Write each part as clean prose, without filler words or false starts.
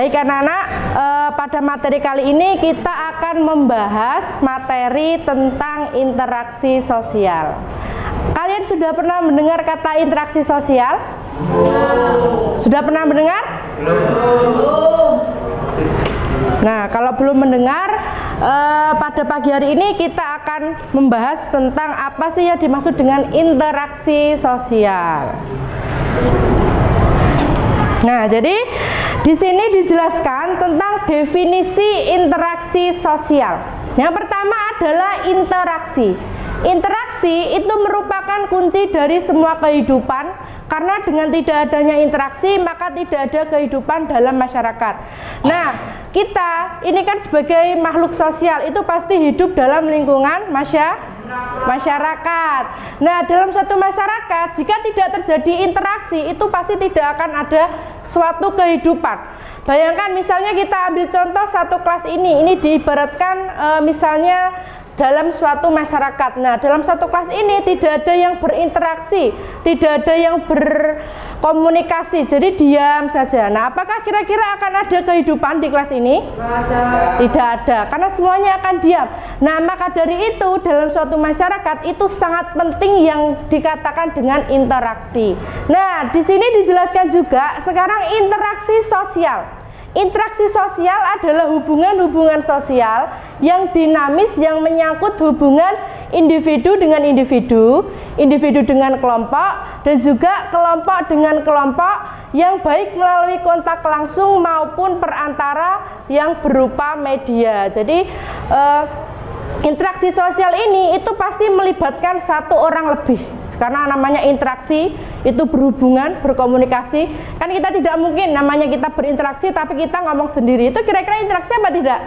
Baik anak-anak, pada materi kali ini kita akan membahas materi tentang interaksi sosial. Kalian sudah pernah mendengar kata interaksi sosial? Sudah pernah mendengar? Belum. Nah, kalau belum mendengar, pada pagi hari ini kita akan membahas tentang apa sih yang dimaksud dengan interaksi sosial. Nah, jadi di sini dijelaskan tentang definisi interaksi sosial. Yang pertama adalah interaksi. Interaksi itu merupakan kunci dari semua kehidupan, karena dengan tidak adanya interaksi maka tidak ada kehidupan dalam masyarakat. Nah, kita ini kan sebagai makhluk sosial itu pasti hidup dalam lingkungan masyarakat. Nah, dalam suatu masyarakat jika tidak terjadi interaksi itu pasti tidak akan ada suatu kehidupan. Bayangkan misalnya kita ambil contoh satu kelas ini diibaratkan misalnya dalam suatu masyarakat. Nah, dalam satu kelas ini tidak ada yang berinteraksi, tidak ada yang berkomunikasi, jadi diam saja. Nah, apakah kira-kira akan ada kehidupan di kelas ini? Tidak ada, karena semuanya akan diam. Nah, maka dari itu dalam suatu masyarakat itu sangat penting yang dikatakan dengan interaksi. Nah, di sini dijelaskan juga sekarang interaksi sosial. Interaksi sosial adalah hubungan-hubungan sosial yang dinamis yang menyangkut hubungan individu dengan individu, individu dengan kelompok, dan juga kelompok dengan kelompok yang baik melalui kontak langsung maupun perantara yang berupa media. Jadi interaksi sosial ini itu pasti melibatkan satu orang lebih. Karena namanya interaksi itu berhubungan, berkomunikasi. Kan kita tidak mungkin namanya kita berinteraksi tapi kita ngomong sendiri. Itu kira-kira interaksi apa tidak?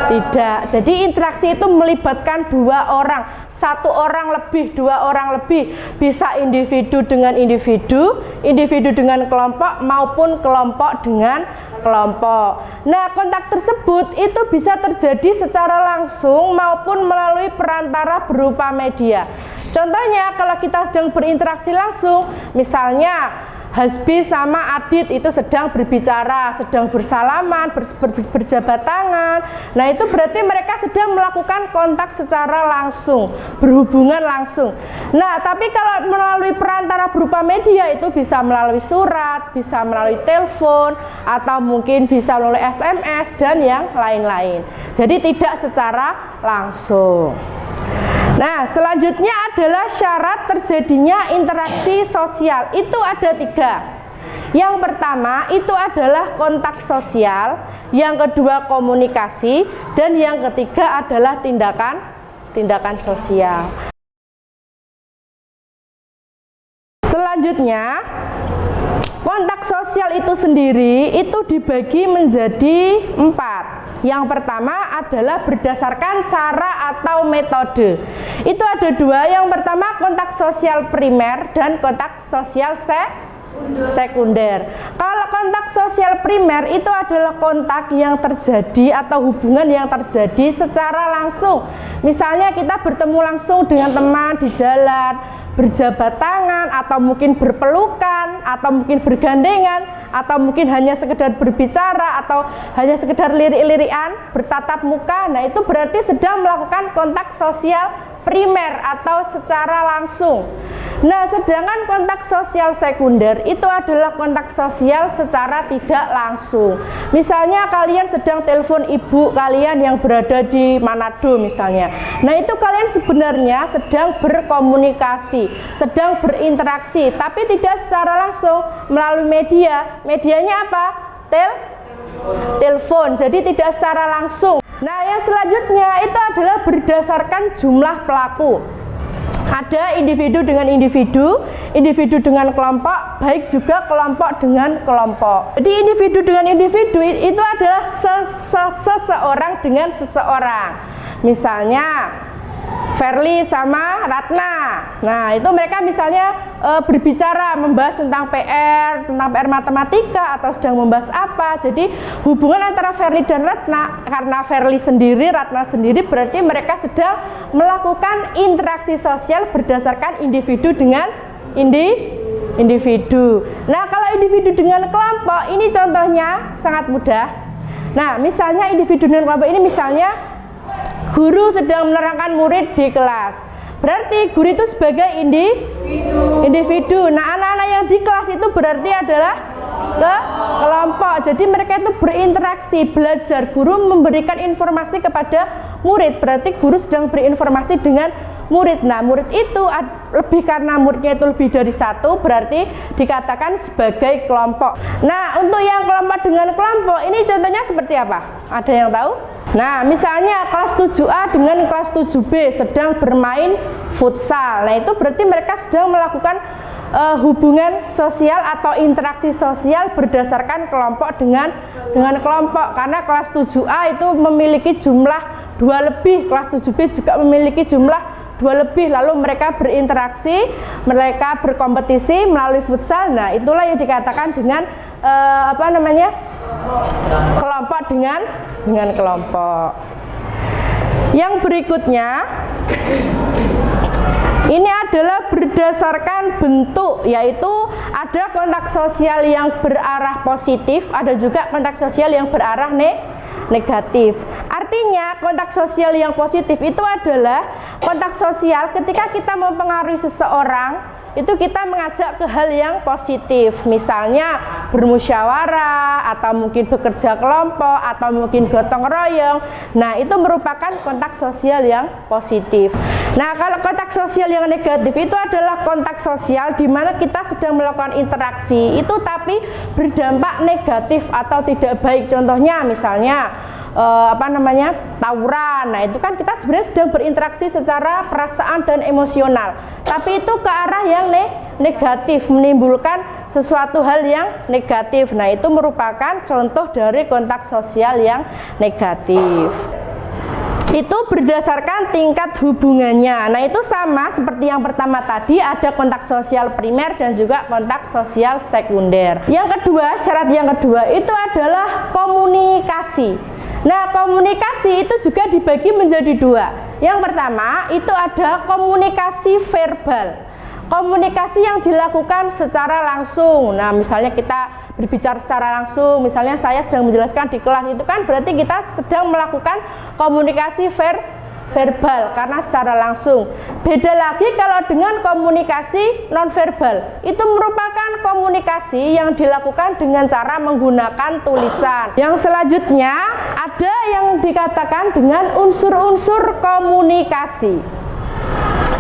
Tidak. Jadi interaksi itu melibatkan dua orang, satu orang lebih, dua orang lebih. Bisa individu dengan individu, individu dengan kelompok maupun kelompok dengan kelompok. Nah, kontak tersebut itu bisa terjadi secara langsung maupun melalui perantara berupa media. Contohnya kalau kita sedang berinteraksi langsung, misalnya Hasbi sama Adit itu sedang berbicara, sedang bersalaman, berjabat tangan. Nah, itu berarti mereka sedang melakukan kontak secara langsung, berhubungan langsung. Nah, tapi kalau melalui perantara berupa media itu bisa melalui surat, bisa melalui telepon, atau mungkin bisa melalui SMS dan yang lain-lain. Jadi tidak secara langsung. Nah, selanjutnya adalah syarat terjadinya interaksi sosial. Itu ada 3. Yang pertama itu adalah kontak sosial, yang kedua komunikasi, dan yang ketiga adalah tindakan sosial. Selanjutnya, kontak sosial itu sendiri itu dibagi menjadi 4. Yang pertama adalah berdasarkan cara atau metode. Itu ada 2. Yang pertama kontak sosial primer dan kontak sosial sekunder. Kalau kontak sosial primer itu adalah kontak yang terjadi atau hubungan yang terjadi secara langsung. Misalnya kita bertemu langsung dengan teman di jalan, berjabat tangan, atau mungkin berpelukan, atau mungkin bergandengan, atau mungkin hanya sekedar berbicara, atau hanya sekedar lirik-lirikan, bertatap muka. Nah, itu berarti sedang melakukan kontak sosial primer atau secara langsung. Nah, sedangkan kontak sosial sekunder itu adalah kontak sosial secara tidak langsung. Misalnya kalian sedang telepon ibu kalian yang berada di Manado misalnya. Nah, itu kalian sebenarnya sedang berkomunikasi, sedang berinteraksi, tapi tidak secara langsung melalui media. Medianya apa? Telepon. Jadi tidak secara langsung. Nah, yang selanjutnya itu adalah berdasarkan jumlah pelaku. Ada individu dengan individu, individu dengan kelompok, baik juga kelompok dengan kelompok. Jadi individu dengan individu itu adalah seseorang dengan seseorang. Misalnya Verly sama Ratna. Nah, itu mereka misalnya berbicara membahas tentang PR matematika atau sedang membahas apa. Jadi hubungan antara Verly dan Ratna, karena Verly sendiri, Ratna sendiri, berarti mereka sedang melakukan interaksi sosial berdasarkan individu dengan individu. individu. Nah, kalau individu dengan kelompok ini contohnya sangat mudah. Nah, misalnya individu dengan kelompok ini misalnya guru sedang menerangkan murid di kelas. Berarti guru itu sebagai individu. Nah, anak-anak yang di kelas itu berarti adalah kelompok. Jadi mereka itu berinteraksi, belajar. Guru memberikan informasi kepada murid. Berarti guru sedang berinformasi dengan murid. Nah, murid itu lebih karena muridnya itu lebih dari satu, berarti dikatakan sebagai kelompok. Nah, untuk yang kelompok dengan kelompok ini contohnya seperti apa? Ada yang tahu? Nah, misalnya kelas 7A dengan kelas 7B sedang bermain futsal. Nah, itu berarti mereka sedang melakukan hubungan sosial atau interaksi sosial berdasarkan kelompok dengan kelompok. Karena kelas 7A itu memiliki jumlah 2 lebih, kelas 7B juga memiliki jumlah 2 lebih, lalu mereka berinteraksi, mereka berkompetisi melalui futsal. Nah, itulah yang dikatakan dengan kelompok dengan kelompok. Yang berikutnya ini adalah berdasarkan bentuk, yaitu ada kontak sosial yang berarah positif, ada juga kontak sosial yang berarah negatif. Artinya kontak sosial yang positif itu adalah kontak sosial ketika kita mempengaruhi seseorang, itu kita mengajak ke hal yang positif, misalnya bermusyawarah atau mungkin bekerja kelompok atau mungkin gotong royong. Nah, itu merupakan kontak sosial yang positif. Nah, kalau kontak sosial yang negatif itu adalah kontak sosial di mana kita sedang melakukan interaksi itu tapi berdampak negatif atau tidak baik. Contohnya misalnya tawuran. Nah, itu kan kita sebenarnya sedang berinteraksi secara perasaan dan emosional, tapi itu ke arah yang negatif, menimbulkan sesuatu hal yang negatif. Nah, itu merupakan contoh dari kontak sosial yang negatif. Itu berdasarkan tingkat hubungannya. Nah, itu sama seperti yang pertama tadi, ada kontak sosial primer dan juga kontak sosial sekunder. Yang kedua, syarat yang kedua itu adalah komunikasi. Nah, komunikasi itu juga dibagi menjadi dua. Yang pertama itu ada komunikasi verbal. Komunikasi yang dilakukan secara langsung. Nah, misalnya kita berbicara secara langsung, misalnya saya sedang menjelaskan di kelas, itu kan berarti kita sedang melakukan komunikasi verbal karena secara langsung. Beda lagi kalau dengan komunikasi nonverbal, itu merupakan komunikasi yang dilakukan dengan cara menggunakan tulisan. Yang selanjutnya ada yang dikatakan dengan unsur-unsur komunikasi.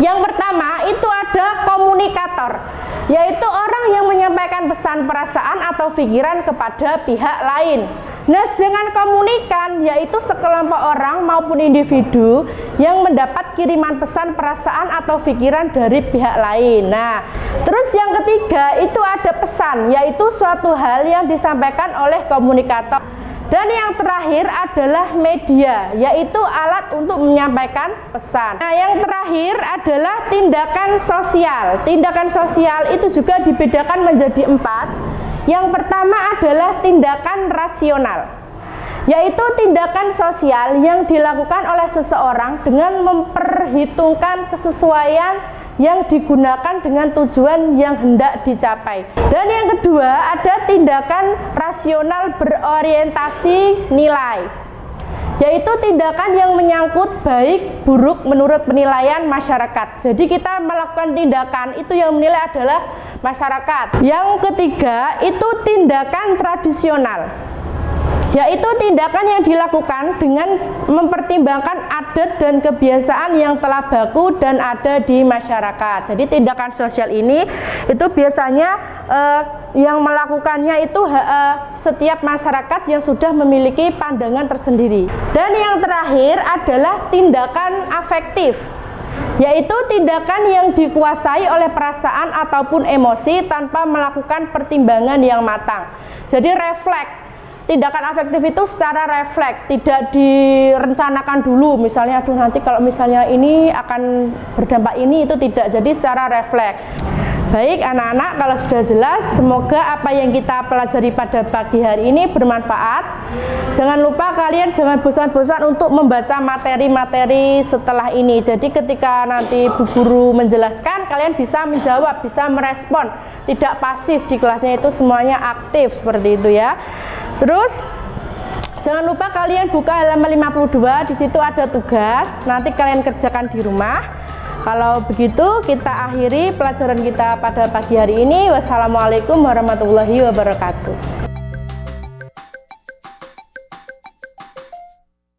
Yang pertama itu ada komunikator, yaitu orang yang menyampaikan pesan, perasaan atau pikiran kepada pihak lain. Nah, sedangkan komunikan yaitu sekelompok orang maupun individu yang mendapat kiriman pesan, perasaan atau pikiran dari pihak lain. Nah, terus yang ketiga itu ada pesan, yaitu suatu hal yang disampaikan oleh komunikator. Dan yang terakhir adalah media, yaitu alat untuk menyampaikan pesan. Nah, yang terakhir adalah tindakan sosial. Tindakan sosial itu juga dibedakan menjadi 4. Yang pertama adalah tindakan rasional, yaitu tindakan sosial yang dilakukan oleh seseorang dengan memperhitungkan kesesuaian yang digunakan dengan tujuan yang hendak dicapai. Dan yang kedua ada tindakan rasional berorientasi nilai, yaitu tindakan yang menyangkut baik buruk menurut penilaian masyarakat. Jadi kita melakukan tindakan itu yang menilai adalah masyarakat. Yang ketiga itu tindakan tradisional, yaitu tindakan yang dilakukan dengan mempertimbangkan adat dan kebiasaan yang telah baku dan ada di masyarakat. Jadi tindakan sosial ini itu biasanya yang melakukannya itu setiap masyarakat yang sudah memiliki pandangan tersendiri. Dan yang terakhir adalah tindakan afektif, yaitu tindakan yang dikuasai oleh perasaan ataupun emosi tanpa melakukan pertimbangan yang matang. Jadi refleks. Tindakan afektif itu secara refleks, tidak direncanakan dulu, misalnya aduh nanti kalau misalnya ini akan berdampak ini, itu tidak. Jadi secara refleks. Baik anak-anak, kalau sudah jelas, semoga apa yang kita pelajari pada pagi hari ini bermanfaat. Jangan lupa kalian jangan bosan-bosan untuk membaca materi-materi setelah ini. Jadi ketika nanti Bu Guru menjelaskan, kalian bisa menjawab, bisa merespon, tidak pasif di kelasnya, itu semuanya aktif seperti itu ya. Terus jangan lupa kalian buka halaman 52, di situ ada tugas, nanti kalian kerjakan di rumah. Kalau begitu kita akhiri pelajaran kita pada pagi hari ini. Wassalamualaikum warahmatullahi wabarakatuh.